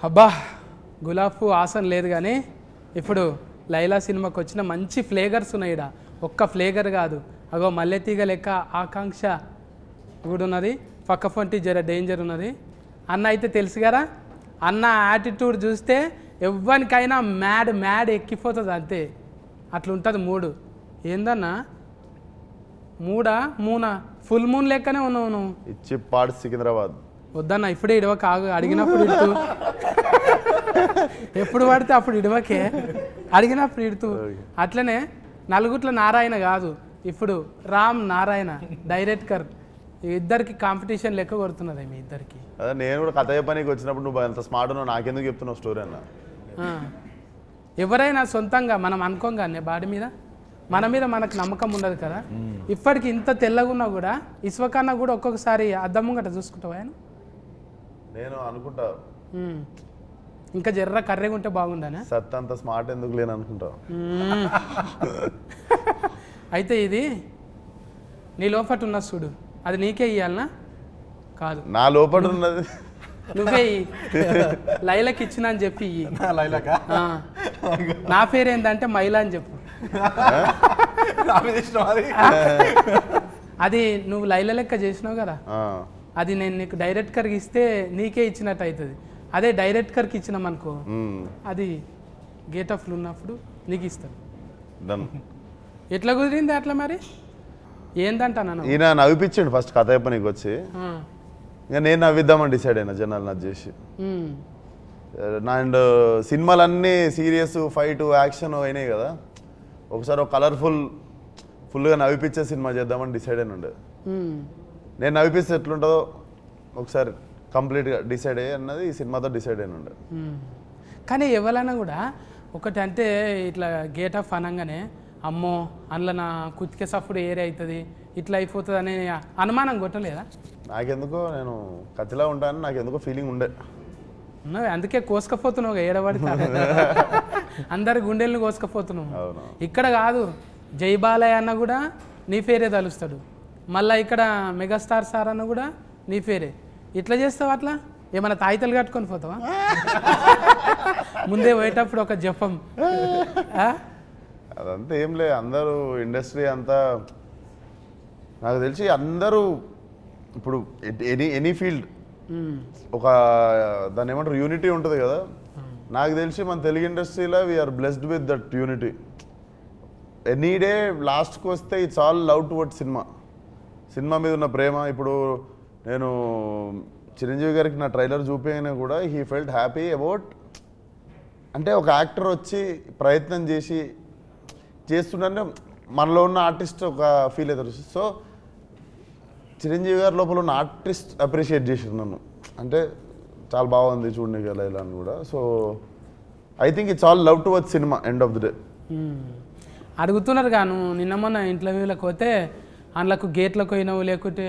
అబ్బా గులాబ్ పువ్వు ఆసన లేదు కానీ ఇప్పుడు లైలా సినిమాకి వచ్చిన మంచి ఫ్లేవర్స్ ఉన్నాయి ఇక్కడ. ఒక్క ఫ్లేవర్ కాదు, అగో మల్లెతీగ లెక్క ఆకాంక్ష కూడా ఉన్నది, పక్క పొంటి జర డేంజర్ ఉన్నది. అన్న అయితే తెలుసు కదా, అన్న యాటిట్యూడ్ చూస్తే ఎవ్వరికైనా మ్యాడ్ ఎక్కిపోతుంది అంతే. అట్లుంటుంది మూడు. ఏందన్నా మూనా ఫుల్ మూన్ లెక్కనే ఉన్నావు నువ్వు. ఇచ్చి పాడు సికింద్రాబాద్ వద్దన్న ఇప్పుడే ఇడవక, అడిగినప్పుడు ఇడుతూ ఎప్పుడు పడితే అప్పుడు ఇడవకే, అడిగినప్పుడు ఇడుతూ. అట్లనే నలుగుట్ల నారాయణ కాదు, ఇప్పుడు రామ్ నారాయణ డైరెక్టర్ ఇద్దరికి కాంపిటీషన్ లెక్క కొడుతున్నది మీ ఇద్దరికి. అదే నేను కూడా కథ చెప్పడానికి వచ్చినప్పుడు నువ్వు అంత స్మార్ట్ ఉన్నావు, నాకెందుకు చెప్తున్నావు స్టోరీ అన్న. ఎవరైనా సొంతంగా మనం అనుకోగానే బాడీ మీద మన మీద మనకు నమ్మకం ఉండదు కదా. ఇప్పటికి ఇంత తెల్లగున్నా కూడా ఇసువకన్నా కూడా ఒక్కొక్కసారి అద్దం ముంగట చూసుకుంటావా ఆయన? నేను అనుకుంటా ఇంకా జర్ర కర్రెగా ఉంటే బాగుండనే. సత్ అంత స్మార్ట్ ఎందుకు లేని అనుకుంటా. అయితే ఇది నీ లోపట ఉన్న చూడు, అది నీకే ఇయ్యాలనా? కాదు, నా లోపల ఉన్నది నువ్వే లైలకి ఇచ్చిన అని చెప్పి నా పేరు ఏంటంటే మైలా అని చెప్పు. అది నువ్వు లైల లెక్క చేసినావు కదా, అది నేను నీకు డైరెక్టర్కి ఇస్తే నీకే ఇచ్చినట్టు అవుతుంది. అదే డైరెక్టర్కి ఇచ్చినాం అనుకో, అది గేటఫ్లు ఉన్నప్పుడు నీకు ఇస్తాను. ఎట్లా కుదిరింది అట్లా? మరి ఏందంటాను ఈయన నవ్విపించండి ఫస్ట్ కథ చెప్పనీకి వచ్చి, ఇంకా నేను నవ్విద్దామని డిసైడ్ అయినా జనాలు నచ్చి చేసి. అండ్ సినిమాలన్నీ సీరియస్ ఫైట్ యాక్షన్ అయినాయి కదా, ఒకసారి ఒక ఫుల్గా నవ్విపించే సినిమా చేద్దామని డిసైడ్ అయిన ఉండే. నేను నవ్విపిస్తే ఎట్లుంటుందో ఒకసారి కంప్లీట్గా డిసైడ్ అయ్యి అన్నది ఈ సినిమాతో డిసైడ్ అయిన ఉండే. కానీ ఎవరైనా కూడా ఒకటి అంటే ఇట్లా గేట్ ఆఫ్ అనగానే అమ్మో అందులో నా కుతికే సఫ్డ్ ఏరియా అవుతుంది ఇట్లా అయిపోతుంది అనే అనుమానం కొట్టలేదా? నాకెందుకో నేను కత్తిలా ఉంటానని నాకెందుకో ఫీలింగ్ ఉండే. ఉన్నావే, అందుకే కోసుకపోతున్నావు ఏడబడితే అందరి గుండెల్ని కోసుకపోతున్నావు. ఇక్కడ కాదు, జై బాలయ్య అన్న కూడా నీ పేరే తలుస్తాడు, మళ్ళీ ఇక్కడ మెగాస్టార్ సార్ అన్న కూడా నీ పేరే. ఇట్లా చేస్తావు అట్లా? ఏమైనా తాయితలు కట్టుకొని పోతావా? ముందే పోయేటప్పుడు ఒక జపం. అదంతా ఏం లే, అందరూ ఇండస్ట్రీ అంతా నాకు తెలిసి అందరూ ఇప్పుడు ఎనీ ఫీల్డ్ ఒక దాన్ని ఏమంటారు యూనిటీ ఉంటుంది కదా. నాకు తెలిసి మన తెలుగు ఇండస్ట్రీలో we are blessed with that unity. Any day లాస్ట్కి వస్తే it's all love towards cinema మీద ఉన్న ప్రేమ. ఇప్పుడు నేను చిరంజీవి గారికి నా ట్రైలర్ చూపించినా కూడా హీ ఫెల్ట్ హ్యాపీ అబౌట్, అంటే ఒక యాక్టర్ వచ్చి ప్రయత్నం చేస్తుంటే మనలో ఉన్న ఆర్టిస్ట్ ఒక ఫీల్ అవుతారు. సో చిరంజీవి గారి లోపల ఉన్న ఆర్టిస్ట్ అప్రిషియేట్ చేసారు నన్ను, అంటే చాలా బాగుంది చూడడానికి ఇలా ఇలా అని కూడా. So I think it's all love towards cinema end of the day. అడుగుతున్నారు గాను నిన్న మొన్న ఇంటర్వ్యూలకు పోతే అందులోకి గేట్లకు పోయినావు లేకుంటే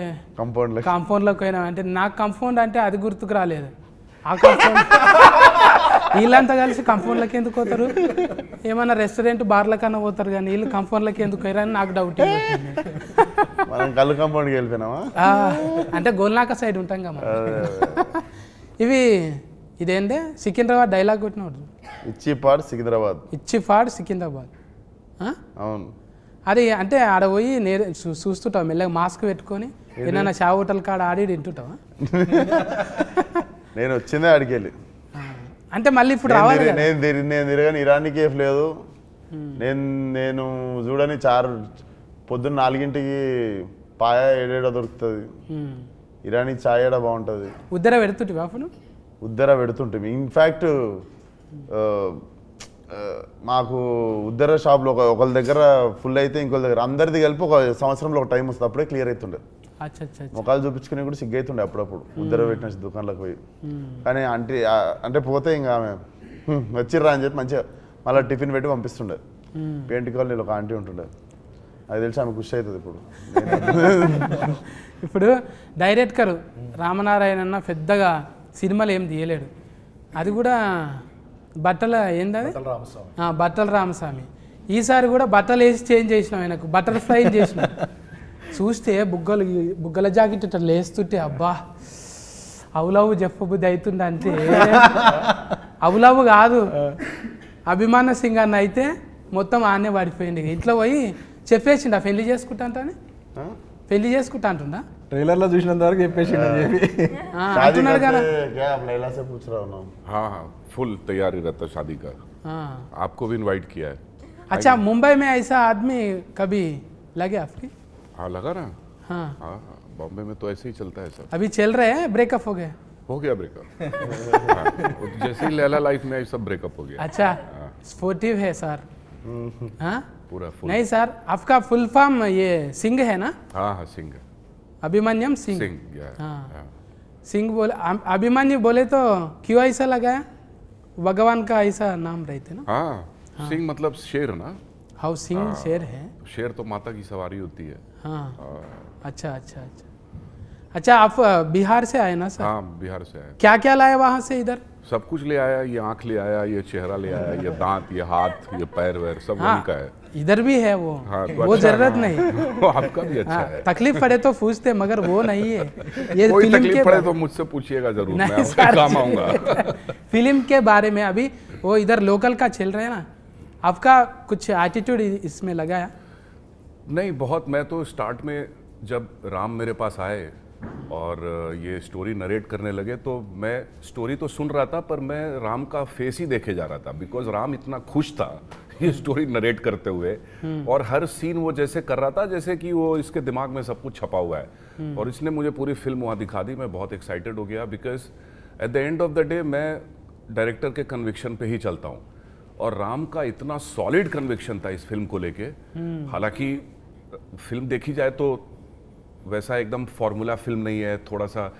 కాంపౌండ్లోకి పోయినావు అంటే నాకు కాంపౌండ్ అంటే అది గుర్తుకు రాలేదు. ఆ కాంపౌండ్ వీళ్ళంతా కలిసి కాంపౌండ్లకి ఎందుకు పోతారు? ఏమన్నా రెస్టారెంట్ బార్ల కన్నా పోతారు కానీ వీళ్ళు కాంపౌండ్లకి ఎందుకు పోయారని నాకు డౌట్. కాంపౌండ్కి వెళ్ళిపోయినావా అంటే గోల్నాక సైడ్ ఉంటాం కదా. ఇదేంటే సికింద్రాబాద్ డైలాగ్ కొట్టినవాడు, ఇచ్చిపాడ్ సికింద్రాబాద్. అవును, అది అంటే ఆడ పోయి చూస్తుంటావు మెల్లగా మాస్క్ పెట్టుకొని ఏదైనా షా హోటల్ కాడ ఆడి తింటుంటావా? నేను వచ్చిందే ఆడికి వెళ్ళి, అంటే మళ్ళీ ఇప్పుడు రావాలి. నేను తిరగని ఇరానీ కేఫ్ లేదు, నేను చూడని పొద్దున్న 4ంటికి పాయ ఏడేడ దొరుకుతుంది, ఇరానీ చాయ్ ఏడ బాగుంటుంది. ఉద్దర పెడుతుంటే అప్పుడు ఉద్దర పెడుతుంటే ఇన్ఫ్యాక్ట్ మాకు ఉద్దర షాప్లో ఒకళ్ళ దగ్గర ఫుల్ అయితే ఇంకొక దగ్గర అందరిది కలిపి ఒక సంవత్సరంలో ఒక టైం వస్తుంది, అప్పుడే క్లియర్ అవుతుండే. ముఖాలు చూపించుకుని కూడా సిగ్గైతుండే అప్పుడప్పుడు ఉద్దర పెట్టిన దుకాణంలోకి పోయి. కానీ అంటే పోతే ఇంకా ఆమె వచ్చిర్రా అని చెప్పి మంచిగా మళ్ళీ టిఫిన్ పెట్టి పంపిస్తుండే. పేంటి కాలనీలో ఒక ఆంటీ ఉంటుండే, అది తెలిసి ఆమె ఖుషి అవుతుంది. ఇప్పుడు డైరెక్టర్ రామనారాయణ అన్న పెద్దగా సినిమాలు ఏం తీయలేడు, అది కూడా బట్టల ఏందది బట్టల రామస్వామి. ఈసారి కూడా బట్టలు వేసి చేంజ్ చేసినాం, ఆయనకు బటర్ఫ్లై చేసినాం. చూస్తే బుగ్గల జాకెట్ ఇట్లా లేస్తుంటే అబ్బా అవులవు చెప్పబుద్ధి అవుతుండే అంతే అవులవు కాదు అభిమాన సింగ్ అన్న అయితే మొత్తం ఆనే పడిపోయింది ఇంట్లో పోయి చెప్పేసిండా పెళ్లి చేసుకుంటా అంటానే పెళ్లి చేసుకుంటా అంటుందా ट्रेलर లో చూసినంత వరకు చెప్పేసిండు అని చెప్పి शादी అంటున్నాడు కదా करते क्या आप लैला से पूछ रहा हूँ ना हाँ हाँ फुल तैयारी रहता शादी का आपको भी इनवाइट किया है अच्छा मुंबई में ऐसा आदमी कभी लगे आपकी हाँ लगा ना हाँ हाँ हाँ बॉम्बे में तो ऐसे ही चलता है सब अभी चल रहे हैं ब्रेकअप हो गए हो गया ब्रेकअप जैसे ही लैला लाइफ में आई सब ब्रेकअप हो गया अच्छा स्पोर्टिव है सर हाँ पूरा फुल नहीं सर आपका फुल फॉर्म ये सिंह है ना हाँ हाँ सिंह अभिमन्यम सिंह सिंह या हाँ। सिंह बोले अभिमन्यु बोले तो क्यों ऐसा लगाया भगवान का ऐसा नाम रहते ना हाँ सिंह मतलब शेर ना हाउ सिंह शेर है शेर तो माता की सवारी होती है हाँ अच्छा अच्छा अच्छा अच्छा आप बिहार से आए ना सर हाँ बिहार से आया क्या क्या लाए वहाँ से इधर सब कुछ ले आया ये आंख ले आया ये चेहरा ले आया ये दांत ये हाथ ये पैर वैर सब वहीं का है इधर भी है वो हाँ, तो वो अच्छा, जरूरत नहीं वो आपका भी अच्छा हाँ, है तकलीफ पड़े तो पूछते मगर वो नहीं है ये कोई फिल्म तकलीफ के पड़े तो मुझसे पूछिएगा जरूर मैं नहीं, आपके सर। काम आऊंगा फिल्म के बारे में अभी वो इधर लोकल का चल रहा है ना आपका कुछ एटीट्यूड इसमें लगाया नहीं बहुत मैं तो स्टार्ट में जब राम मेरे पास आए और ये स्टोरी नरेट करने लगे तो मैं स्टोरी तो सुन रहा था पर मैं राम का फेस ही देखे जा रहा था बिकॉज राम इतना खुश था ये स्टोरी नरेट करते हुए और हर सीन वो जैसे कर रहा था जैसे कि वो इसके दिमाग में सब कुछ छपा हुआ है और इसने मुझे पूरी फिल्म वहाँ दिखा दी मैं बहुत एक्साइटेड हो गया because at the end of the day मैं डायरेक्टर के कन्विक्शन पे ही चलता हूँ और राम का इतना सॉलिड कन्विक्शन था इस फिल्म को लेके हालांकि फिल्म देखी जाए तो वैसा एकदम फॉर्मूला फिल्म नहीं है थोड़ा सा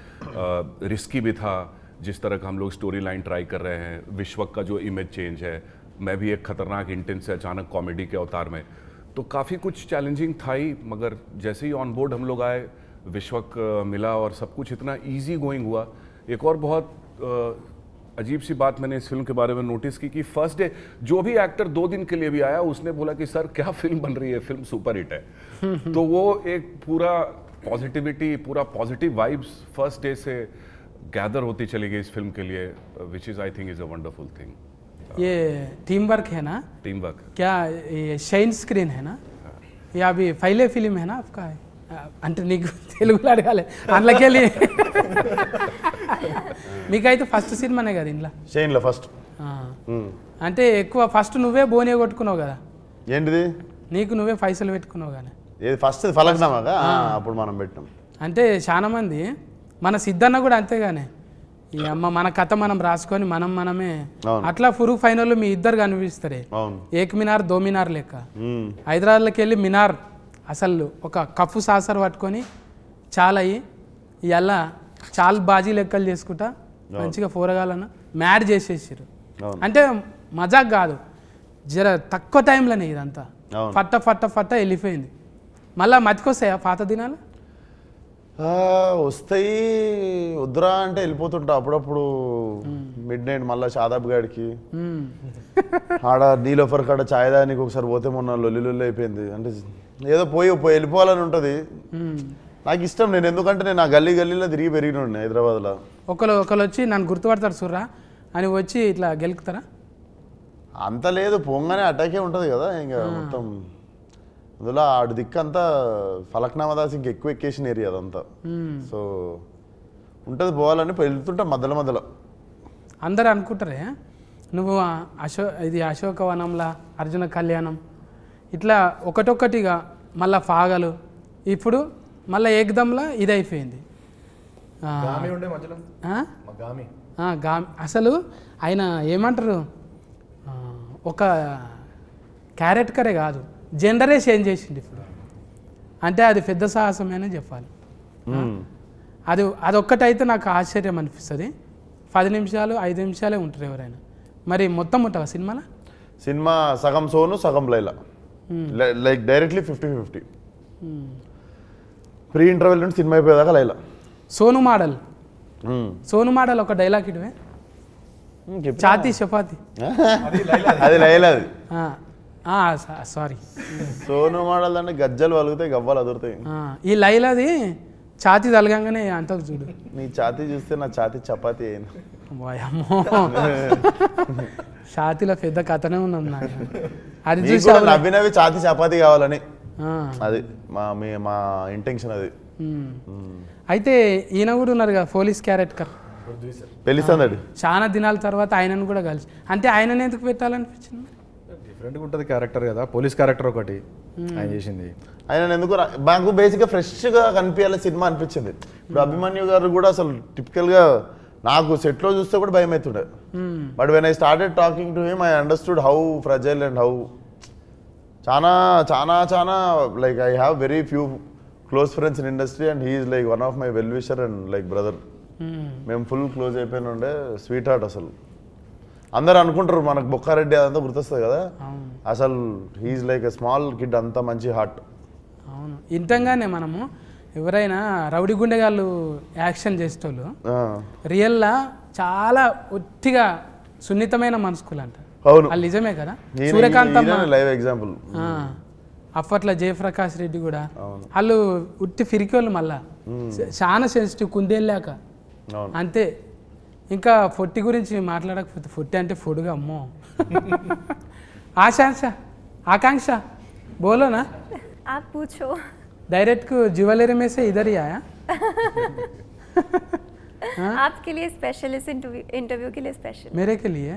रिस्की भी था जिस तरह का हम लोग स्टोरी लाइन ट्राई कर रहे हैं विश्वक का जो इमेज चेंज है मैं भी एक खतरनाक इंटेंस से अचानक कॉमेडी के अवतार में तो काफ़ी कुछ चैलेंजिंग था ही मगर जैसे ही ऑन बोर्ड हम लोग आए विश्वक मिला और सब कुछ इतना ईजी गोइंग हुआ एक और बहुत अजीब सी बात मैंने इस फिल्म के बारे में नोटिस की कि फर्स्ट डे जो भी एक्टर 2 दिन के लिए भी आया उसने बोला कि सर क्या फिल्म बन रही है फिल्म सुपर हिट है तो वो एक पूरा पॉजिटिविटी पूरा पॉजिटिव वाइब्स फर्स्ट डे से गैदर होती चली गई इस फिल्म के लिए which is I think is a wonderful thing ये टीम वर्क है ना टीम वर्क क्या ये షైన్ స్క్రీన్ है ना ये अभी पहले फिल्म है ना आपका అంటే నీకు తెలుగులో అడగాలి అందులోకెళ్ళి మీకైతే ఫస్ట్ సినిమానే కదా ఇంట్లో షైన్లో ఫస్ట్ అంటే ఎక్కువ ఫస్ట్ నువ్వే బోనే కొట్టుకున్నావు కదా ఏంటిది నీకు నువ్వే పైసలు పెట్టుకున్నావు కానీ ఏది ఫస్ట్ ఫలక్నామాగా అప్పుడు మనం పెట్టాం అంటే చాలా మంది మన సిద్ధన్న కూడా అంతేగానే ఈ అమ్మ మన కథ మనం రాసుకొని మనమే అవును. అట్లా ఫురుగు ఫైనల్ మీ ఇద్దరు కనిపిస్తారే అవును ఏక్ మినార్ దో మినార్ లెక్క హైదరాబాద్లోకి వెళ్ళి మినార్ అసలు ఒక కప్పు సాసర్ పట్టుకొని చాలా అయ్యి ఇలా చాలా బాజీ లెక్కలు చేసుకుంటా మంచిగా పోరగాలను మ్యాడ్ చేసేసారు అవును. అంటే మజాక్ కాదు జర తక్కువ టైంలోనే ఇదంతా అవును. ఫట్ట ఫట్ట ఫట్ట వెళ్ళిపోయింది మళ్ళీ మతికొస్తాయా పాత దినాలు వస్తాయి వద్దురా అంటే వెళ్ళిపోతుంటా అప్పుడప్పుడు మిడ్ నైట్ మళ్ళీ షాదాబ్ గాడికి ఆడ నీలోఫర్ కాడ ఛాయ్ దానికి ఒకసారి పోతే మొన్న లొల్లి అయిపోయింది అంటే ఏదో పోయి వెళ్ళిపోవాలని ఉంటుంది నాకు ఇష్టం నేను ఎందుకంటే నేను ఆ గల్లీలో తిరిగి పెరిగిన హైదరాబాద్లో ఒకరు వచ్చి నన్ను గుర్తుపడతారు సుర్రా అని వచ్చి ఇట్లా గెలుకుతారా అంత లేదు పోగానే అటాకే ఉంటుంది కదా ఇంకా మొత్తం అందులో ఆడు దిక్కు అంతా ఫలక్నామా దాస్ ఇంక ఎక్కువ ఎక్కేషన్ ఏరియా అదంతా సో ఉంటుంది పోవాలని వెళ్తుంటా మధ్యలో అందరు అనుకుంటారే నువ్వు ఇది అశోకవనంలా అర్జున కళ్యాణం ఇట్లా ఒకటొక్కటిగా మళ్ళా ఫాగలు ఇప్పుడు మళ్ళీ ఏకదంలా ఇది అయిపోయింది అసలు ఆయన ఏమంటారు ఒక క్యారెక్టరే కాదు జెండరే చేంజ్ చేసింది ఇప్పుడు అంటే అది పెద్ద సాహసమేనే చెప్పాలి అదొక్కటైతే నాకు ఆశ్చర్యం అనిపిస్తుంది 10 నిమిషాలు 5 నిమిషాలే ఉంటారు ఎవరైనా మరి మొత్తం ఉంటావా సినిమా సగం సోను సగం Laila like directly 50-50 pre interval నుండి సినిమా అయిపోయేదాకా లైలా సోను మోడల్ ఒక డైలాగ్ ఇటువే చాతి చపాతి అది లైలాది సారీ సోను మోడల్ అంటే గజ్జలు వలుగుతాయి గవ్వలు అదురుతాయి ఈ లైలాది ఛాతీ తలగంగానే అంటకు చూడు. నీ ఛాతీ చూస్తే నా ఛాతీ చపాతీ అయింది. అమ్మో ఛాతీలో పెద్ద కథనే ఉన్నది నాకు. అది నీకు చూసి కూడా నవ్వినవి ఛాతీ చపాతీ కావాలని అది మా ఇంటెన్షన్ అది. అయితే ఈయన కూడా ఉన్నారు కదా పోలీస్ క్యారెక్టర్ తెలుస్తుంది. చాలా దినాల తర్వాత ఆయనను కూడా కలిసి, అంటే ఆయనని ఎందుకు పెట్టాలనిపించింది? డిఫరెంట్గా ఉంటుంది క్యారెక్టర్ కదా, పోలీస్ క్యారెక్టర్ ఒకటి ఆయన చేసింది. ఆయన ఎందుకు మాకు బేసిక్గా ఫ్రెష్గా కనిపించాలి సినిమా అనిపించింది. ఇప్పుడు అభిమన్యు గారు కూడా అసలు టిపికల్గా నాకు సెట్లో చూస్తే కూడా భయం అవుతుండే. But when I started talking to him I understood how fragile and how చాలా చాలా చాలా like I have very few close friends in industry and he's like one of my well wisher and like brother. మేము full close అయిపోయిన ఉండే, sweet heart. అసలు అందరు అనుకుంటారు మనకు బొక్కారెడ్డి అదంతా గుర్తొస్తుంది కదా, అసలు he's like a small kid, అంత మంచి హార్ట్. అవును, ఇంతంగానే మనము ఎవరైనా రౌడీ గుండెగాళ్ళు యాక్షన్ చేసేటోళ్ళు రియల్లా చాలా ఒట్టిగా సున్నితమైన మనసుకులు అంట. అవును, వాళ్ళు నిజమే కదా. Suryakant live example. అప్పట్లో జయప్రకాష్ రెడ్డి కూడా వాళ్ళు ఉట్టి ఫిరికోళ్ళు, మళ్ళా చాలా సెన్సిటివ్, కుందేళ్ళాక అంతే. ఇంకా ఫొట్టి గురించి మాట్లాడకపోతే, ఫొట్టి అంటే ఫుడ్గా అమ్మో. ఆకాంక్ష बोलो ना, आप पूछो। डायरेक्ट को ज्वेलरी में से इधर ही आया। आपके लिए स्पेशल, इस इंटरव्यू के लिए स्पेशल। मेरे के लिए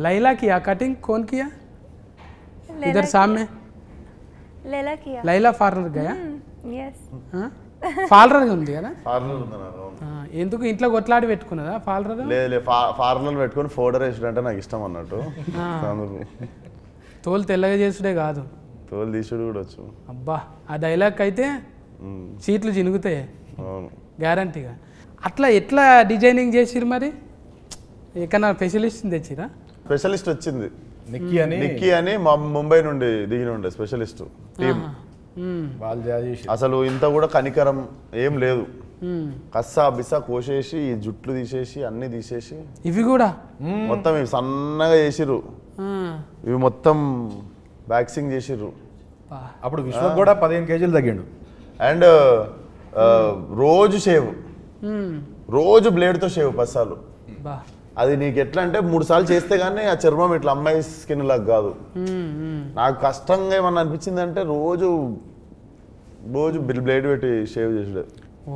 लैला किया कटिंग, कौन किया? इधर सामने लैला किया। लैला पार्लर गया? यस। పార్లర్ ఉంది కదా, పార్లర్ ఎందుకు ఇంట్లో కొట్లాడి పెట్టుకున్నదా పార్లర్? లేదు, పార్లర్ పెట్టుకుని ఫోడర్ వేసుడు అంటే నాకు ఇష్టం అన్నట్టు. తోలు తెల్లగా చేసుడే కాదు, తోలు తీసుడు కూడా వచ్చు. అబ్బా ఆ డైలాగ్ అయితే సీట్లు చినుగుతాయి గ్యారంటీగా. అట్లా ఎట్లా డిజైనింగ్ చేసిరు మరి? ఎక్కడన్నా స్పెషలిస్ట్ తెచ్చిరా? స్పెషలిస్ట్ వచ్చింది, నిక్కీ అని ముంబై నుండి దిగిన ఉండే స్పెషలిస్ట్ టీమ్. అసలు ఇంత కూడా కనికరం ఏం లేదు, కస్సా బిస్సా కోసేసి ఈ జుట్లు తీసేసి అన్ని తీసేసి ఇవి కూడా మొత్తం ఇవి సన్నగా చేసిర్రు, ఇవి మొత్తం వ్యాక్సింగ్ చేసిర్రు. అప్పుడు విశ్వ కూడా 15 కేజీలు తగ్గిండు. అండ్ రోజు షేవ్, రోజు బ్లేడ్తో షేవ్ పస్సాలు. అది నీకు ఎట్లా అంటే 3 సార్లు చేస్తే కానీ ఆ చర్మం ఇట్లా అమ్మాయి స్కిన్ లాగా కాదు. నాకు కష్టంగా ఏమన్నా అనిపించింది అంటే రోజు బ్లేడ్ పెట్టి షేవ్ చేసాడు. ఓ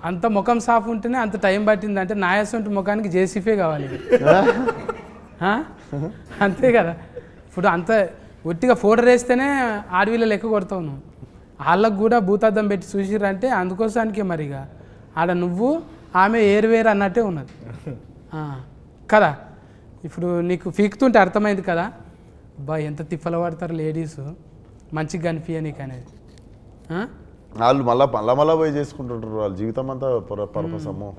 అంత ముఖం సాఫ్ ఉంటేనే అంత టైం పట్టింది అంటే నాయసంటి ముఖానికి జేసీఫే కావాలి. అంతే కదా. ఇప్పుడు అంత ఒట్టిగా ఫోటో వేస్తేనే ఆడవిలో లెక్క కొడతావు నువ్వు. వాళ్ళకు కూడా భూతార్థం పెట్టి చూసిరంటే అందుకోసానికే మరిగా ఆడ నువ్వు ఆమె ఏరువేరు అన్నట్టే ఉన్నది కదా. ఇప్పుడు నీకు పీకుతుంటే అర్థమైంది కదా, అబ్బా ఎంత తిప్పలు పడతారు లేడీస్ మంచిగా కనిపించనీకు అనేది. వాళ్ళు మళ్ళా పోయి చేసుకుంటుంటారు, వాళ్ళ జీవితం అంతా పర్పస్. అమ్మో,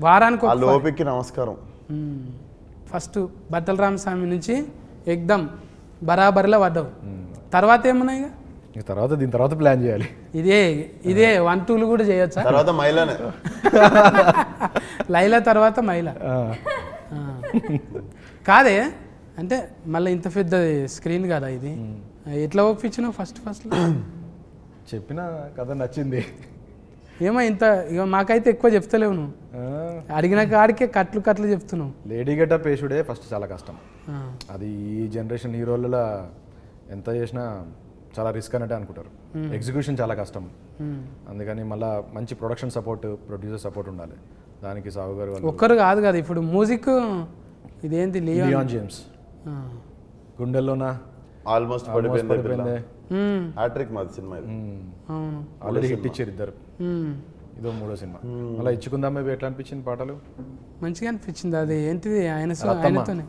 వారానికి వాళ్ళ ఓపికకి నమస్కారం. ఫస్ట్ బట్టల రామస్వామి నుంచి ఎగ్దమ్ బరాబర్లో పడ్డావు. తర్వాత ఏమన్నాయి? తర్వాత దీని తర్వాత ప్లాన్ చేయాలి. ఇదే 1, 2 కూడా చేయొచ్చా? తర్వాత మైలానే, లైలా తర్వాత మైలా కాదే. అంటే మళ్ళీ ఇంత పెద్ద స్క్రీన్ కదా ఇది, ఎట్లా ఒప్పించినావు ఫస్ట్ చెప్పిన కథ నచ్చింది. ఏమో ఇంత ఇక మాకైతే ఎక్కువ చెప్తలేవు నువ్వు, అడిగిన కాడికే కట్లు చెప్తున్నావు. లేడీ గెటప్ వేసుడే ఫస్ట్ చాలా కష్టం. అది ఈ జనరేషన్ హీరోలలో ఎంత చేసినా చాలా రిస్క్ అన్నట్టే అనుకుంటారు. ఎగ్జిక్యూషన్ చాలా కష్టం. అందుకని మళ్ళీ మంచి ప్రొడక్షన్ సపోర్ట్, ప్రొడ్యూసర్ సపోర్ట్ ఉండాలి. దానికి సాగు గారు ఒక్కరు కాదు కదా. ఇప్పుడు మ్యూజిక్ ఇదేంటి లియాన్ జేమ్స్ గుండెల్లోనా ఆల్మోస్ట్ పడిపోయింది. హ్యాట్రిక్ మాది సినిమా ఇది. ఆల్రెడీ హిట్ ఇచ్చారు ఇద్దరు. ఇదో 3వ సినిమా. అలా ఇచ్చుకుందాం ఎట్లా అనిపించింది? పాటలు మంచిగా అనిపించింది. అది ఏంటిది ఆయనతోనే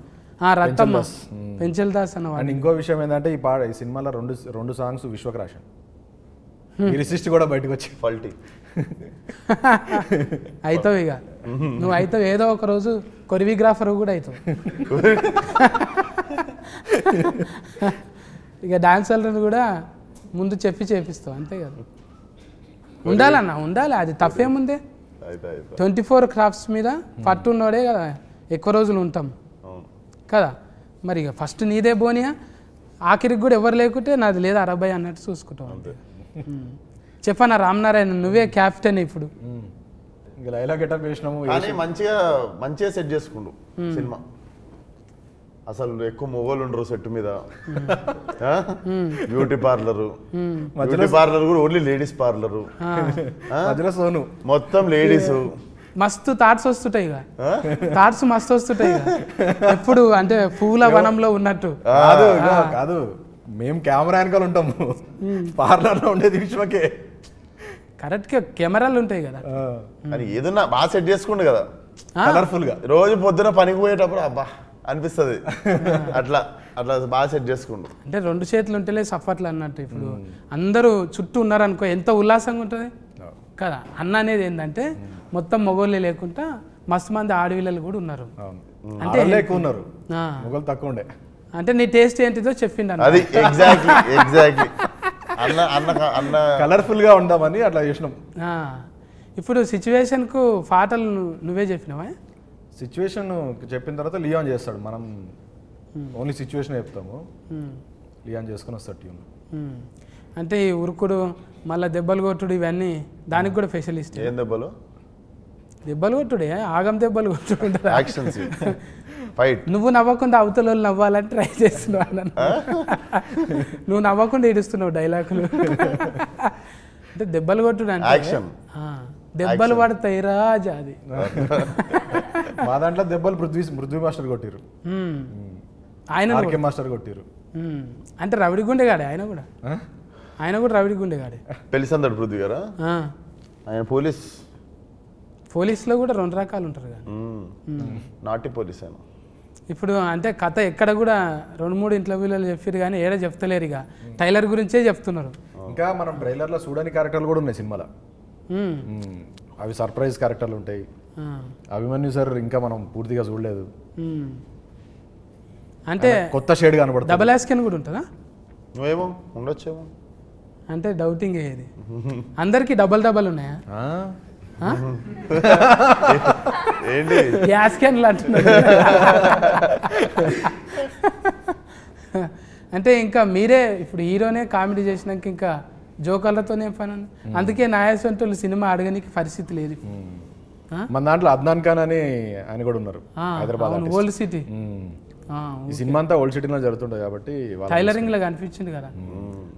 రత్తమ్మ పెంచల్ దాస్ అన్నవాడు. అండ్ ఇంకో విషయం ఏంటంటే ఈ సినిమాలో రెండు సాంగ్స్ విశ్వక్ రాశాను. లిరిసిస్ట్ కూడా బయటకు వచ్చి ఫల్టీ అవుతావు ఇక నువ్వు అవుతావు. ఏదో ఒక రోజు కొరియోగ్రాఫర్ కూడా అవుతావు. ఇక డాన్సర్లను కూడా ముందు చేపిస్తావు అంతే కదా. ఉండాలి, అది తప్పేముందే. 24 క్రాఫ్ట్స్ మీద పట్టున్నోడే కదా ఎక్కువ రోజులు ఉంటాం కదా. మరి ఇక ఫస్ట్ నీదే బోనియా, ఆఖరికి కూడా ఎవరు లేకుంటే నాది లేదా 60 అన్నట్టు చూసుకుంటాం అంతే. చెప్పనా రామనారాయణ నువ్వే క్యాప్టెన్ ఇప్పుడు. ఇంకా లైలా గెటప్ వేసినాము. కానీ మంచిగా సెట్ చేసుకుండు సినిమా. అసలు ఎక్కువ మొగోళ్ళు ఉండరు సెట్ మీద. బ్యూటీ పార్లర్ కూడా ఓన్లీ లేడీస్ పార్లరు. మధ్యలో సోను మొత్తం లేడీస్. మస్తు థాట్స్ వస్తుంటాయి ఇక, థాట్స్ మస్తు వస్తుంటాయి ఇక. ఎప్పుడు అంటే పూల వనంలో ఉన్నట్టు. కాదు మేము కెమెరా వెనకాల ఉంటాము, పార్లర్లో ఉండేది విశ్వకే. కరెక్ట్గా కెమెరాలు ఉంటాయి కదా. అని ఏదన్నా బాగా సెట్ చేసుకుండు కదా కలర్ఫుల్ గా. రోజు పొద్దున పనికి పోయేటప్పుడు అబ్బా అనిపిస్తుంది. అట్లా బాగా సెట్ చేసుకుండు. అంటే 2 చేతులు ఉంటేలే సఫర్లు అన్నట్టు. ఇప్పుడు అందరూ చుట్టూ ఉన్నారనుకో ఎంత ఉల్లాసంగా ఉంటుంది కదా. అన్న అనేది ఏంటంటే మొత్తం మొగోళ్ళే లేకుండా మస్తు మంది ఆడవిల్లలు కూడా ఉన్నారు. అంటే ఎక్కువ ఉన్నారు, మొగోళ్ళు తక్కువ ఉండే. అంటే నీ టేస్ట్ ఏంటిదో చెప్పిండు అది. ఎగ్జాక్ట్లీ అన్న కలర్ఫుల్ గా ఉందామని అట్లా చేసినాం. ఇప్పుడు సిచ్యువేషన్కు పాటలు నువ్వే చెప్పినావా? సిచ్యువేషన్ చెప్పిన తర్వాత లియాన్ చేస్తాడు, మనం ఓన్లీ సిచ్యువేషన్ చెప్తాము, లియాన్ చేసుకుని వస్తాడు ట్యూన్. అంటే ఈ ఉరుకుడు మళ్ళీ దెబ్బలు కొట్టుడు ఇవన్నీ దానికి కూడా స్పెషలిస్ట్. ఏం దెబ్బలు? దెబ్బలు కొట్టుడే, ఆగం దెబ్బలు కొట్టుడు, యాక్షన్ ఫైట్. నువ్వు నవ్వకుండా అవతల వాళ్ళు నవ్వాలని ట్రై చేస్తున్నావు అన్న. నువ్వు నవ్వకుండా ఏడుస్తున్నావు డైలాగులు. అంటే దెబ్బలు కొట్టుడు అంటే యాక్షన్, దెబ్బలు పడతాయి రాజా. అది మా దాంట్లో దెబ్బలు పృథ్వీ మాస్టర్ కొట్టిరు, ఆయన మాస్టర్ కొట్టిరు. అంటే రవిడి గుండెగాడే ఆయన కూడా రవిడి గుండెగాడే. పెళ్లిసందడు పృథ్వీ గారా? ఆయన పోలీస్లో కూడా 2 రకాలు ఉంటారు కదా. నాటి పోలీస్ ఆయన. ఇప్పుడు అంటే కథ ఎక్కడ కూడా 2-3 ఇంటర్వ్యూలలో చెప్పారు కానీ ఏడా చెప్తలేరు. ఇక టైలర్ గురించే చెప్తున్నారు. ఇంకా మనం ట్రైలర్లో చూడని క్యారెక్టర్లు కూడా ఉన్నాయి సినిమాలో. అవి సర్ప్రైజ్ క్యారెక్టర్లు ఉంటాయి. అభిమన్యు సార్ ఇంకా మనం పూర్తిగా చూడలేదు. అంటే కొత్త షేడ్ కనబడుతుంది. డబల్ యాస్కెన్ కూడా ఉంటుందా? నువ్వేమో ఉండొచ్చేమో అంటే డౌటింగ్ ఏది. అందరికి డబల్ ఉన్నాయా? ఏంటి యాస్కెన్లు అంటున్నారు. అంటే ఇంకా మీరే ఇప్పుడు హీరోనే కామెడీ చేసినాక ఇంకా జోకర్లతోనే పని. అందుకే నాయసంటోళ్ళు సినిమా అడగనికి పరిస్థితి లేదు. మన దాంట్లో అద్నాన్ ఖాన్ అని ఆయన కూడా ఉన్నారు, హైదరాబాద్ ఓల్డ్ సిటీ. ఈ సినిమా అంతా ఓల్డ్ సిటీలో జరుగుతుంటది కాబట్టి టైలరింగ్ లో కనిపించింది కదా.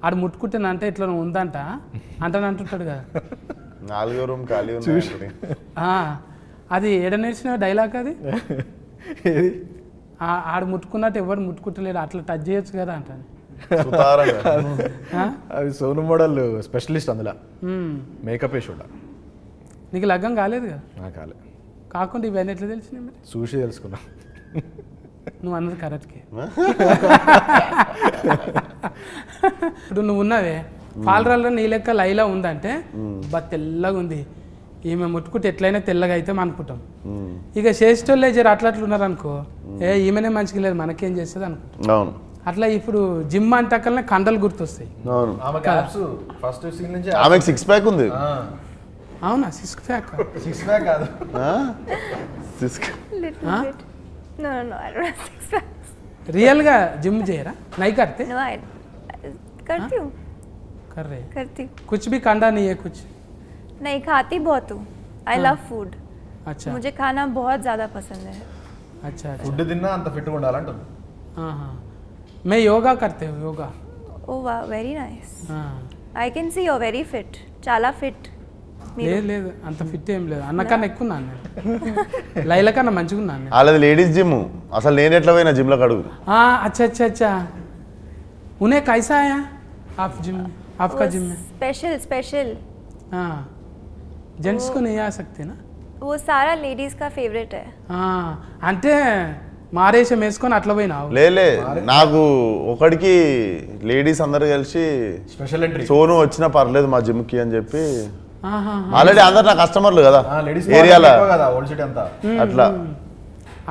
ఆడు ముట్టుకుంటున్నా అంటే ఇట్లా ఉందంట అంటుంటాడు కదా. 4వ రూమ్ ఖాళీ ఉంది. అది ఎడ నేర్చిన డైలాగ్ అది. ఆడు ముట్టుకున్నట్టు ఎవరు ముట్టుకుంటలేడు, అట్లా టచ్ చేయొచ్చు కదా అంటాను. అది సోను మోడల్ స్పెషలిస్ట్ అందులో మేకప్ వేసి. నీకు లగ్గం కాలేదు కదా? కాలే. కాకుండా ఇవన్నీ ఎట్లా తెలిసినాయి మరి? చూసి తెలుసుకున్నా. నువ్వు అన్నది కరెక్ట్కే. ఇప్పుడు నువ్వు ఉన్నావే పాలరాల్లో నీ లెక్క లైలా ఉందంటే బా తెల్లగా ఉంది, ఈమె ముట్టుకుంటే ఎట్లయినా తెల్లగా అయితే అనుకుంటాం. ఇక చేసేటోళ్ళే జర అట్లా ఉన్నారు అనుకో, ఈమెనే మంచిగా లేదు మనకేం చేస్తుంది అనుకుంటాం. అట్లా ఇప్పుడు జిమ్ అంటకల్నే కండలు గుర్తొస్తాయి. ఆమెకు 6 ప్యాక్ ఉంది. అవునా? 6 ప్యాక్ కాదు, रियल गा जिम जे रहा नहीं करते? नो आई करती हूँ, कर रहे करती हूँ. कुछ भी कांडा नहीं है कुछ? नहीं, खाती बहुत हूँ. I love food. अच्छा, मुझे खाना बहुत ज़्यादा पसंद है. अच्छा अच्छा. ఫుడ్ తిన్నా అంత ఫిట్ ఉండాలంటారు. हाँ हाँ, मैं योगा करते हूँ. योगा. ओह वाह, वेरी नाइस. हाँ, I can see you very fit. చాలా ఫిట్. లేదు లేదు అంత ఫిట్ ఏం లేదు, అన్నకన్నా ఎక్కువ ఉన్నాను నేను. లైలా కన్నా మంచిగా ఉన్నాను నేను. అలాది లేడీస్ జిమ్. అసలు నేను ఎట్లా పోయినా జిమ్ లో కడుగు. अच्छा अच्छा अच्छा, उन्हें कैसा आया आप जिम में? आपका जिम में स्पेशल स्पेशल. हाँ, जेंट्स को नहीं आ सकते ना? वो सारा लेडीज का फेवरेट है. అంటే మారేషం వేసుకొని అట్లా పోయినావు? లేలే, నాకు ఒకడికి లేడీస్ అందరు కలిసి స్పెషల్ ఎంట్రీ సోను వచ్చినా పర్లేదు మా జిమ్ కి అని చెప్పి, ఆల్రెడీ అందరు నా కస్టమర్లు కదా ఏరియాలో అట్లా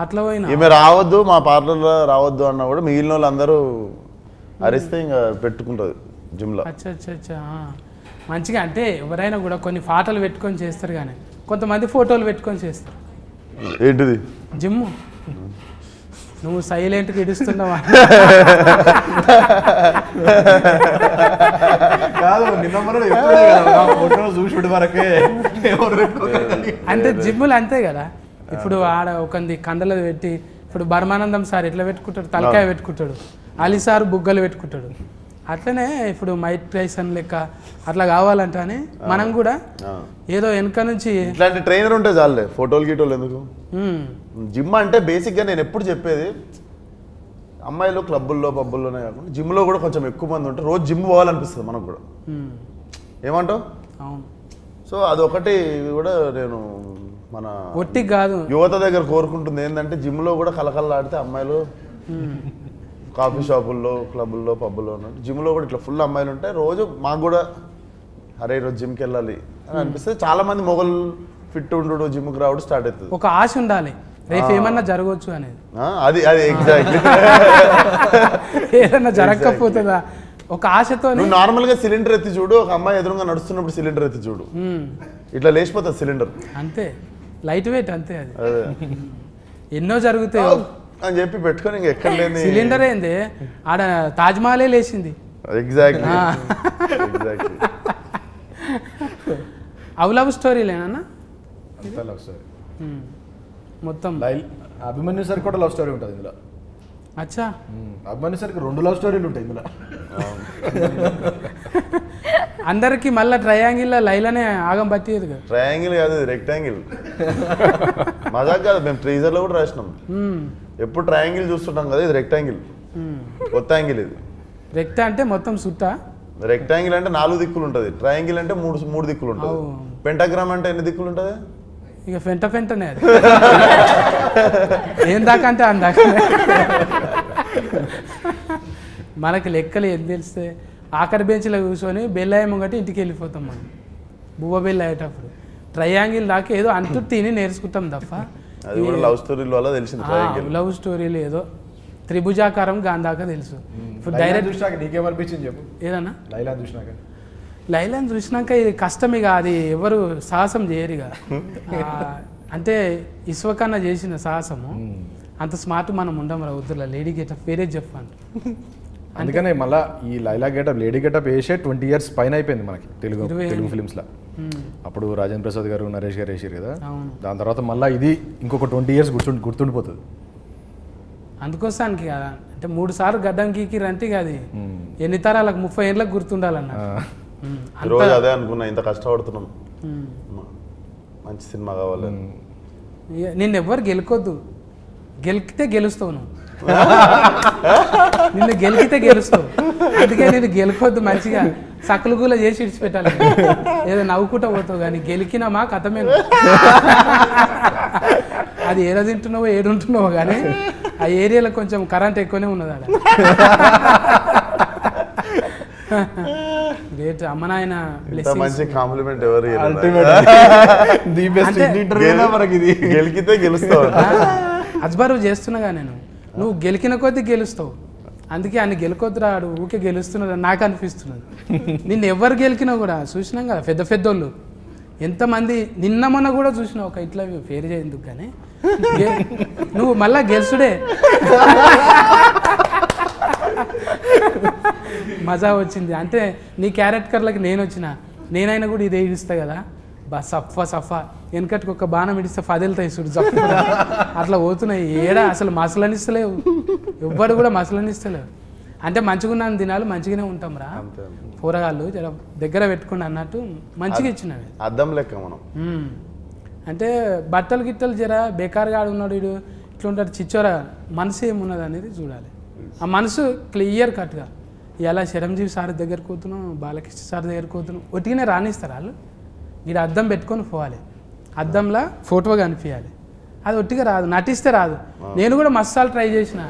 అట్లా పోయినా. ఈమె రావద్దు మా పార్లర్ రావద్దు అన్నా కూడా మిగిలిన వాళ్ళు అందరూ అరిస్తే ఇంకా పెట్టుకుంటుంది జిమ్ లో. అచ్చా అచ్చా అచ్చా, మంచిగా. అంటే ఎవరైనా కూడా కొన్ని ఫోటోలు పెట్టుకొని చేస్తారు, కానీ కొంతమంది ఫోటోలు పెట్టుకొని చేస్తారు. ఏంటిది? జిమ్ నువ్వు సైలెంట్గా ఇడుస్తున్నావా? కాదు నిన్న చూసుడు వరకే అంటే జిమ్ములు అంతే కదా. ఇప్పుడు ఆడ ఒకంది కండలు పెట్టి, ఇప్పుడు బర్మానందం సార్ ఎట్లా పెట్టుకుంటాడు, తలకాయ పెట్టుకుంటాడు, అలీ సార్ బుగ్గలు పెట్టుకుంటాడు. అట్లనే ఇప్పుడు మైక్ టైసన్ లెక్క అట్లా కావాలంటే అని మనం కూడా ఏదో వెనక నుంచి ఇట్లాంటి ట్రైనర్ ఉంటే చాలే, ఫోటోలు గీటోలు ఎందుకు. జిమ్ అంటే బేసిక్గా నేను ఎప్పుడు చెప్పేది, అమ్మాయిలు క్లబ్బుల్లో పబ్బుల్లోనే కాకుండా జిమ్లో కూడా కొంచెం ఎక్కువ మంది ఉంటే రోజు జిమ్ పోవాలనిపిస్తుంది మనకు కూడా. ఏమంటావు? అవును. సో అదొకటి కూడా నేను మన ఒట్టి కాదు యువత దగ్గర కోరుకుంటుంది ఏంటంటే, జిమ్లో కూడా కలకల్లాడితే అమ్మాయిలు కాఫీ షాపుల్లో క్లబ్బుల్లో పబ్బుల్లో ఉన్నట్టు జిమ్లో కూడా ఇట్లా ఫుల్ అమ్మాయిలు ఉంటాయి. రోజు మాకు కూడా అరే ఈరోజు జిమ్కి వెళ్ళాలి అని అనిపిస్తుంది. చాలా మంది మొగలు ఫిట్ ఉండు జిమ్కి రావడం స్టార్ట్ అవుతుంది. ఒక ఆశ ఉండాలి, రేపు ఏమన్నా జరగవచ్చు అనేది. అది అది ఎగ్జాక్ట్లీ. ఏదన్నా జరగకపోతుందా ఒక ఆశతో. నువ్వు నార్మల్గా సిలిండర్ ఎత్తి చూడు, ఒక అమ్మాయి ఎదురుగా నడుస్తున్నప్పుడు సిలిండర్ ఎత్తి చూడు, ఇట్లా లేచిపోతుంది సిలిండర్. అంతే, లైట్ వెయిట్ అంతే. అది ఎన్నో జరుగుతాయి అని చెప్పి పెట్టుకొని ఇంక ఎక్కడ లేని సిలిండర్ ఏంది, ఆడ తాజ్మహలే లేచింది. ఎగ్జాక్ట్లీ. అవి లవ్ స్టోరీలేనా లవ్ స్టోరీ మొత్తం? అభిమన్యు సార్ కూడా లవ్ స్టోరీ ఉంటుంది ఇందులో. అచ్చా, అభిమన్యు సార్కి 2 లవ్ స్టోరీలు ఉంటాయి ఇందులో. అందరికి మళ్ళీ ట్రయాంగిల్ లైలానే ఆగం పట్టేది కదా. ట్రయాంగిల్ కాదు, రెక్టాంగిల్. మజాక్ కాదు, మేము ట్రీజర్లో కూడా రాసినాం. ఎప్పుడు ట్రయాంగిల్ చూస్తుంటాం కదా, ఇది రెక్టాంగిల్, కొత్త యాంగిల్ ఇది. రెక్ట అంటే మొత్తం సుట్టా, రెక్టాంగిల్ అంటే 4 దిక్కులు ఉంటుంది, ట్రయాంగిల్ అంటే 3 దిక్కులు ఉంటుంది. పెంటాగ్రామ్ అంటే ఎన్ని దిక్కులు ఉంటుంది? ఇక ఫెంటనే అది. ఏం దాకా అంటే అందాక. మనకి లెక్కలు ఏం తెలిస్తే ఆఖరి బెంచ్లో కూర్చొని బెల్ అయ్యే ముంగటి ఇంటికి వెళ్ళిపోతాం మనం, బువ్వ బెల్ అయ్యేటప్పుడు. ట్రయాంగిల్ దాకా ఏదో అంటూ తిని నేర్చుకుంటాం తప్ప అది కూడా లవ్ స్టోరీల వల్ల తెలిసింది. లవ్ స్టోరీలు ఏదో త్రిభుజాకారం గాంధాక తెలుసు. ఇప్పుడు డైరెక్ట్ చూసినాక నీకేమనిపించింది చెప్పు. ఏదన్నా లైలా చూసినాక? లైలాని చూసినాక ఇది కష్టం, ఇక అది ఎవరు సాహసం చేయరు ఇక. అంటే ఇస్వకన్నా చేసిన సాహసము అంత స్మార్ట్ మనం ఉండం రా వద్దులా. లేడీ గెటప్ వేరే చెప్పండి. అందుకనే మళ్ళీ ఈ లైలా గెటప్ లేడీ గెటప్ వేసే 20 years పైన అయిపోయింది మనకి తెలుగు ఫిలిమ్స్లో. అప్పుడు రాజేంద్ర ప్రసాద్ గారు నరేష్ గారు వేసారు కదా, దాని తర్వాత మళ్ళీ ఇది ఇంకొక 20 years గుర్తుండిపోతుంది. అందుకోసానికి కదా అంటే 3 సార్లు గడ్డం గీకిరంటే ఇక అది ఎన్ని తరాలకు 30 ఏళ్ళకి గుర్తుండాలన్న. రోజు అదే అనుకున్నా, ఇంత కష్టపడుతున్నాం, మంచి సినిమా కావాలి. నిన్ను ఎవ్వరు గెలుకొద్దు, గెలికితే గెలుస్తావు నువ్వు. నిన్ను గెలికితే గెలుస్తావు, అందుకే నేను గెలుకొద్దు. మంచిగా సకలుగుల చేసి ఇడిచిపెట్టాలి, ఏదో నవ్వుకుంటా పోతావు. కానీ గెలికినామా కథమే. అది ఏడ తింటున్నావో ఏడుంటున్నావో కానీ ఆ ఏరియాలో కొంచెం కరెంట్ ఎక్కువనే ఉన్నది ఆడ. గ్రేట్. అమ్మ నాయన మంచి కాంప్లిమెంట్ ఎవరు గెలికితే గెలుస్తావు. అజ్బరు చేస్తున్నాగా నేను, నువ్వు గెలికిన కొద్దీ గెలుస్తావు. అందుకే అన్ని గెలుకొద్దు రాడు, ఊకే గెలుస్తున్నది నాకు అనిపిస్తున్నది. నిన్ను ఎవరు గెలికినా కూడా చూసినాం కదా, పెద్ద పెద్దోళ్ళు ఎంతమంది. నిన్న మొన్న కూడా చూసినావు ఒక ఇట్లా పేరు చేయందుకు, కానీ నువ్వు మళ్ళా గెలుసుడే. మజా వచ్చింది. అంటే నీ క్యారెక్టర్లకి నేను వచ్చిన, నేనైనా కూడా ఇదే ఇడుస్తా కదా, సఫా వెనకటికి ఒక బాణం ఇడిస్తే ఫదిలుతాయి చూడు జప్పు. అట్లా పోతున్నాయి. ఏడా అసలు మసలనిస్తలేవు, ఎవ్వరు కూడా మసలనిస్తలేవు. అంటే మంచిగున్నాను దినాలు మంచిగానే ఉంటాం రా, కూరగాయలు జర దగ్గర పెట్టుకుని అన్నట్టు మంచిగా ఇచ్చినవి. అద్దం లెక్క మనం. అంటే బట్టలు గిట్టలు జర బేకారుగా ఉన్నాడు వీడు, ఇట్లా ఉంటాడు చిచ్చోరా, మనసు ఏమున్నది అనేది చూడాలి. ఆ మనసు క్లియర్ కట్గా. ఇలా చిరంజీవి సార్ దగ్గరికి పోతున్నాం, బాలకృష్ణ సార్ దగ్గరికి పోతున్నాం, ఒట్టిగానే రానిస్తారు వాళ్ళు. వీడు అద్దం పెట్టుకొని పోవాలి, అద్దంలో ఫోటో కనిపించాలి. అది ఒట్టిగా రాదు, నటిస్తే రాదు. నేను కూడా మసాలు ట్రై చేసిన,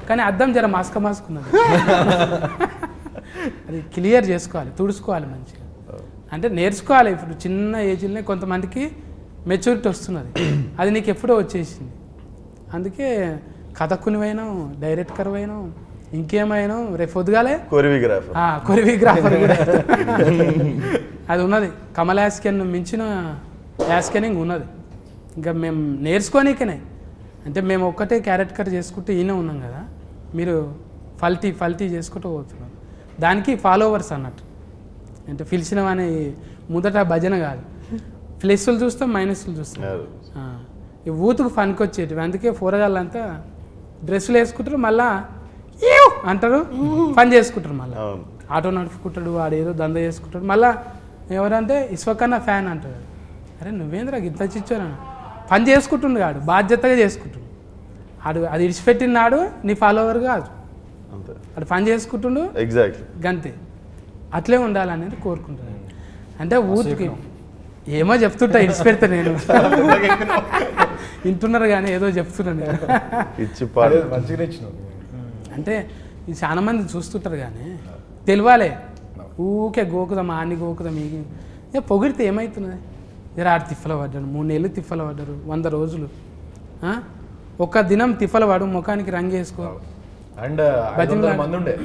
కానీ అద్దం జర మాస్కున్నది. అది క్లియర్ చేసుకోవాలి, తుడుచుకోవాలి మంచిగా. అంటే నేర్చుకోవాలి. ఇప్పుడు చిన్న ఏజ్లోనే కొంతమందికి మెచ్యూరిటీ వస్తున్నది, అది నీకు ఎప్పుడో వచ్చేసింది. అందుకే కథకునివైనాం, డైరెక్టర్ అయినాం, ఇంకేమైనా రేపు పొద్దుగాలే కొరియోగ్రాఫర్ కూడా అది ఉన్నది. కమల్ యాస్కెన్ మించిన యాస్కెనింగ్ ఉన్నది. ఇంకా మేము నేర్చుకోనికనే. అంటే మేము ఒక్కటే క్యారెక్టర్ చేసుకుంటూ ఈయన ఉన్నాం కదా, మీరు ఫల్టీ చేసుకుంటూ పోతున్నారు. దానికి ఫాలోవర్స్ అన్నట్టు. అంటే పిలిచినవని మొదట భజన కాదు, ప్లస్లు చూస్తాం మైనస్లు చూస్తాం. ఈ ఊతుకు ఫన్కి వచ్చేటివి. అందుకే పోరగాళ్ళంతా డ్రెస్సులు వేసుకుంటారు, మళ్ళా అంటారు, పని చేసుకుంటారు. మళ్ళీ ఆటో నడుపుకుంటాడు, వాడు ఏదో దంద చేసుకుంటాడు. మళ్ళీ ఎవరంటే ఇస్వకన్నా ఫ్యాన్ అంటాడు. అరే నువ్వేంద్రా గిత్త చిచ్చాను, పని చేసుకుంటుండు కాడు, బాధ్యతగా చేసుకుంటుండు. అది ఇడిచిపెట్టిన నాడు నీ ఫాలోవర్ కాదు, అది పని చేసుకుంటుండు. ఎగ్జాక్ట్లీ గంతే. అట్లే ఉండాలనేది కోరుకుంటున్నాను. అంటే ఊరికి ఏమో చెప్తుంటా, ఇడిచిపెడతా నేను. వింటున్నారు కానీ ఏదో చెప్తున్నాను నేను. మంచిగా ఇచ్చినావు. అంటే ఇది చాలా మంది చూస్తుంటారు కానీ తెలియాలి. ఊకే గోకుదాం, ఆన్ని గోకుదాం, ఇక పొగిడితే ఏమవుతున్నది? జర ఆడు తిప్పల పడ్డాడు, 3 నెలలు తిప్పల పడ్డారు, 100 రోజులు. ఒక్క దినం తిప్పల పడు, ముఖానికి రంగు వేసుకో. అండ్ 500 మంది ఉండే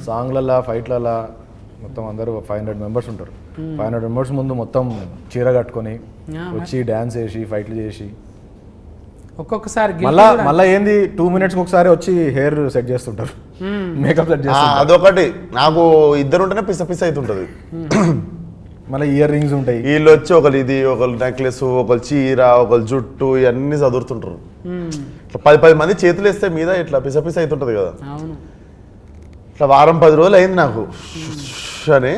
సాంగ్లలా ఫైట్లలా మొత్తం అందరూ 500 మెంబర్స్ ఉంటారు. 500 మెంబర్స్ ముందు మొత్తం చీర కట్టుకొని వచ్చి డ్యాన్స్ చేసి ఫైట్లు చేసి ఒక్కొక్కసారి మళ్ళీ ఏంది 2 minutes ఒకసారి వచ్చి హెయిర్ సెట్ చేస్తుంటారు, మేకప్ సెట్ చేస్తుంటారు. అదొకటి నాకు ఇద్దరు ఉంటేనే పిస అవుతుంటది. మళ్ళీ ఇయర్ రింగ్స్ ఉంటాయి. వీళ్ళు వచ్చి ఒకరు ఇది, ఒకరు నెక్లెస్, ఒకరు చీర, ఒకరు జుట్టు, ఇవన్నీ చదువుతుంటారు. ఇట్లా 10 మంది చేతులు వేస్తే మీద ఇట్లా పిస అవుతుంటది కదా. ఇట్లా వారం 10 రోజులు అయింది నాకు అని.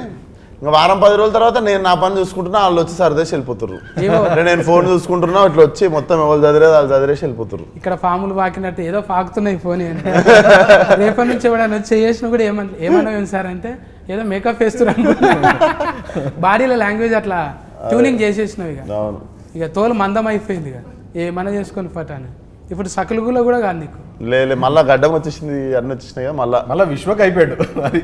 ఇంకా వారం 10 రోజుల తర్వాత నేను నా పని చూసుకుంటున్నా, వాళ్ళు వచ్చి సరదేసి వెళ్ళిపోతారు. నేను ఫోన్ చూసుకుంటున్నా, ఇట్లా వచ్చి మొత్తం ఎవరు చదివేది వాళ్ళు చదివేసి వెళ్ళిపోతారు. ఇక్కడ ఫాములు పాకినట్టు ఏదో పాకుతున్నాయి ఫోన్. రేపటి నుంచి ఎవడన్నా వచ్చి చేసిన కూడా ఏమన్నా సార్ అంటే ఏదో మేకప్ వేస్తున్నారు. బాడీలో లాంగ్వేజ్ అట్లా ట్యూనింగ్ చేసేసినావు. ఇక తోలు మందం అయిపోయింది. ఇక ఏమన్నా చేసుకొని పట్టాను. ఇప్పుడు సకలుగులో కూడా కాదు నీకు. లేదు మళ్ళీ గడ్డం వచ్చేసింది, అన్నీ వచ్చేసినాయి కదా. మళ్ళీ విశ్వక్ అయిపోయాడు. అది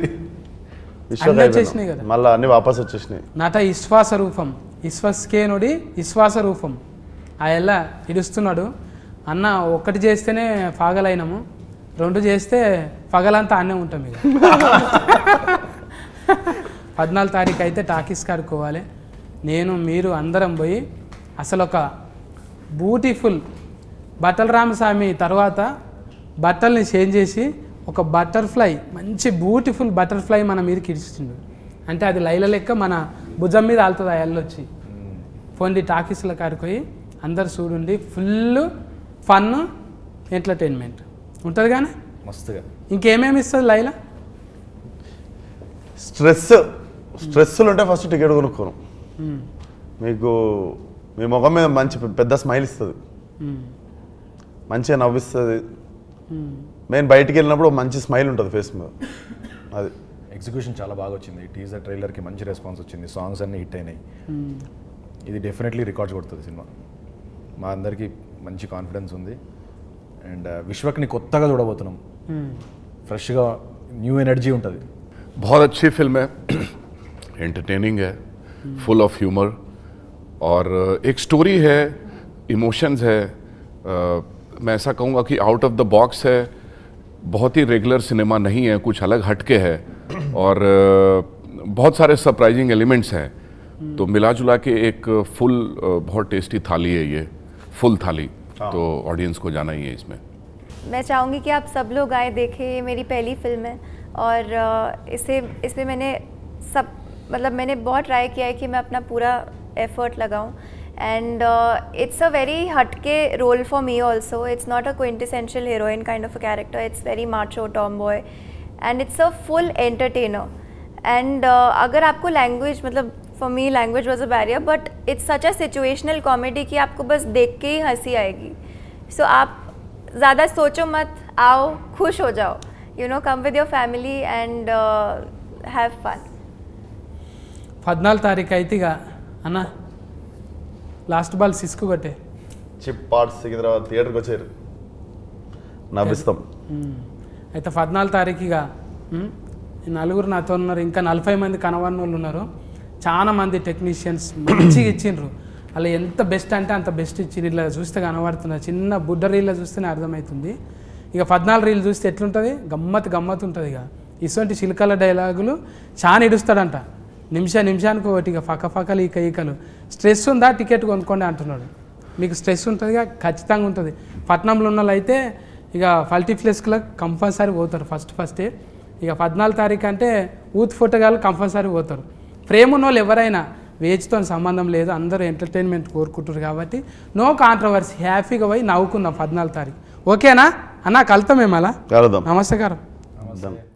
వచ్చేసినాయి కదా, మళ్ళీ అన్ని వాపస్ వచ్చేసినాయి. నట విశ్వాస రూపం, విశ్వస్కేనుడి విశ్వాస రూపం. ఆ ఎలా ఇడుస్తున్నాడు అన్న. 1 చేస్తేనే పగలైనాము, 2 చేస్తే పగలంతా అన్నే ఉంటాం. ఇక 14 తారీఖు అయితే టాకీస్ కాడుకోవాలి. నేను మీరు అందరం పోయి అసలు ఒక బ్యూటిఫుల్ బట్టల రామస్వామి తర్వాత బట్టల్ని చేంజ్ చేసి ఒక బటర్ఫ్లై, మంచి బ్యూటిఫుల్ బటర్ఫ్లై మన మీదకి ఇడిచిండు. అంటే అది లైల లెక్క మన భుజం మీద ఆలుతుంది. ఆ ఎల్లొచ్చి పోండి టాకీస్ల కాడిపోయి అందరు చూడండి. ఫుల్ ఫన్ ఎంటర్టైన్మెంట్ ఉంటుంది కానీ మస్తుగా. ఇంకేమేమి ఇస్తుంది లైలా? స్ట్రెస్సులు ఉంటే ఫస్ట్ టికెట్ కొనుక్కోను. మీకు మీ ముఖం మీద మంచి పెద్ద స్మైల్ ఇస్తుంది, మంచిగా నవ్విస్తుంది. నేను బయటికి వెళ్ళినప్పుడు మంచి స్మైల్ ఉంటుంది ఫేస్ మీద. అది ఎగ్జిక్యూషన్ చాలా బాగా వచ్చింది. టీజర్ ట్రైలర్కి మంచి రెస్పాన్స్ వచ్చింది, సాంగ్స్ అన్నీ హిట్ అయినాయి. ఇది డెఫినెట్లీ రికార్డ్స్ కొడుతుంది సినిమా. మా అందరికీ మంచి కాన్ఫిడెన్స్ ఉంది. అండ్ విశ్వక్ని కొత్తగా చూడబోతున్నాం, ఫ్రెష్గా న్యూ ఎనర్జీ ఉంటుంది. बहुत अच्छी फिल्म है, एंटरटेनिंग है, फुल ऑफ ह्यूमर और एक स्टोरी है, इमोशंस है. मैं ऐसा कहूँगा कि आउट ऑफ द बॉक्स है, बहुत ही रेगुलर सिनेमा नहीं है, कुछ अलग हटके है और बहुत सारे सरप्राइजिंग एलिमेंट्स हैं. तो मिला जुला के एक फुल बहुत टेस्टी थाली है ये, फुल थाली. तो ऑडियंस को जाना ही है इसमें. मैं चाहूँगी कि आप सब लोग आए देखें. ये मेरी पहली फिल्म है और इसमें मैंने मैंने बहुत ट्राई किया है कि मैं अपना पूरा एफर्ट लगाऊं. एंड इट्स अ वेरी हटके role for me also. It's not a quintessential heroine kind of a character. It's very macho tomboy and it's a full entertainer. And अगर आपको language for me language was a barrier, but it's such a situational comedy कि आपको बस देख के ही हंसी आएगी. सो आप ज़्यादा सोचो मत, आओ, खुश हो जाओ. You know, come with your family and have fun. 14 తారీఖు అయితే ఇక అన్న లాస్ట్ బాల్ సిస్కు కొట్టే చిప్ పార్ట్స్ సికింద్రాబాద్ థియేటర్కి వచ్చారు, నవ్విస్తాం. అయితే 14 తారీఖు ఇక నలుగురు నాతో ఉన్నారు, ఇంకా 40 మంది కనవన్న వాళ్ళు ఉన్నారు. చాలా మంది టెక్నీషియన్స్ మంచిగా ఇచ్చిండ్రు. అలా ఎంత బెస్ట్ అంటే అంత బెస్ట్ ఇచ్చిండ్రు. ఇలా చూస్తే కనబడుతున్నారు, చిన్న బుడ్డ రీల్లో చూస్తేనే అర్థమవుతుంది. ఇక 14 రీలు చూస్తే ఎట్లుంటుంది, గమ్మత్ ఉంటుంది. ఇక ఇటువంటి చిలకల డైలాగులు చాలా ఇడుస్తాడంట, నిమిషానికి ఒకటి. ఇక ఫకలు ఈకలు స్ట్రెస్ ఉందా టికెట్ కొనుక్కోండి అంటున్నాడు. మీకు స్ట్రెస్ ఉంటుందిగా, ఖచ్చితంగా ఉంటుంది. పట్నంలో ఉన్న వాళ్ళు అయితే ఇక మల్టీప్లెక్స్లకు కంపల్సరీ పోతారు ఫస్టే. ఇక 14 తారీఖు అంటే యూత్ ఫోటోగాళ్ళు కంపల్సరీ పోతారు. ప్రేమ ఉన్న వాళ్ళు ఎవరైనా వేజ్తో సంబంధం లేదు, అందరూ ఎంటర్టైన్మెంట్ కోరుకుంటారు కాబట్టి నో కాంట్రవర్సీ, హ్యాపీగా పోయి నవ్వుకుందాం 14 తారీఖు. ఓకేనా అన్న? కలుతాం మేము అలా. కలుద్దాం. నమస్కారం. Done.